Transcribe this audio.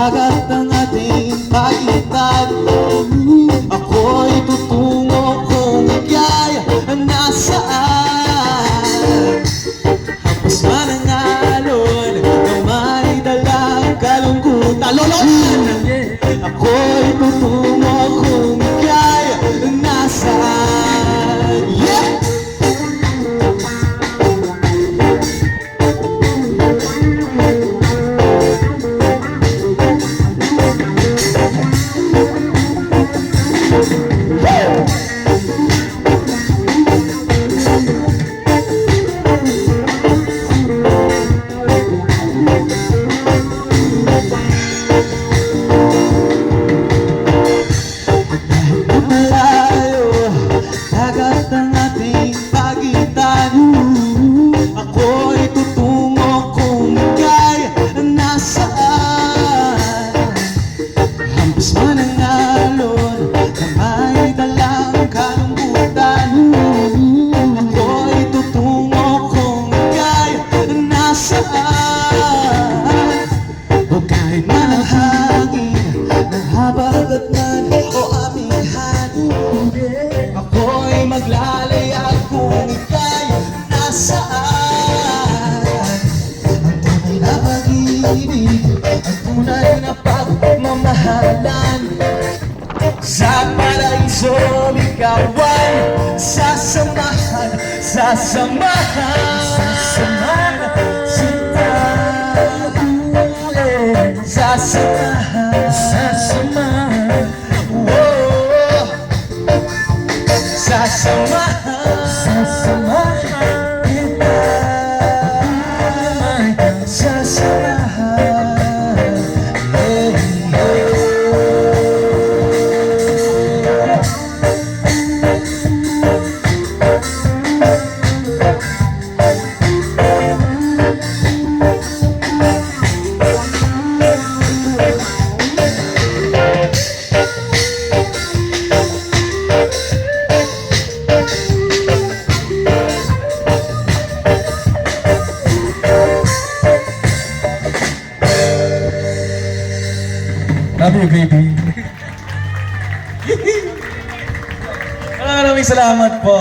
dagat ng ating pagitan. Ako'y tutungo kung ika'y nasaan. Hampas man ang alon na may dalang kalungkutan. Loloan! Ako'y tutungo kung ika'y nasaan. Yeah! Hampas man ang alon na may dalang kalungkutan. Ako'y tutungo kung ika'y nasaan. O kahit man ang hangin ng habagat man o aming hanin, ako'y maglalayag kung ika'y nasaan. Ang tunay na pag-ibig, ang tunay na pagmamahalan, sa paraiso ligawan, sasamahan, sasamahan, sasamahan, sasamahan, sasamahan, sasamahan, oh, sasamahan, sasamahan, sasamahan. Love you, baby. Maraming salamat po.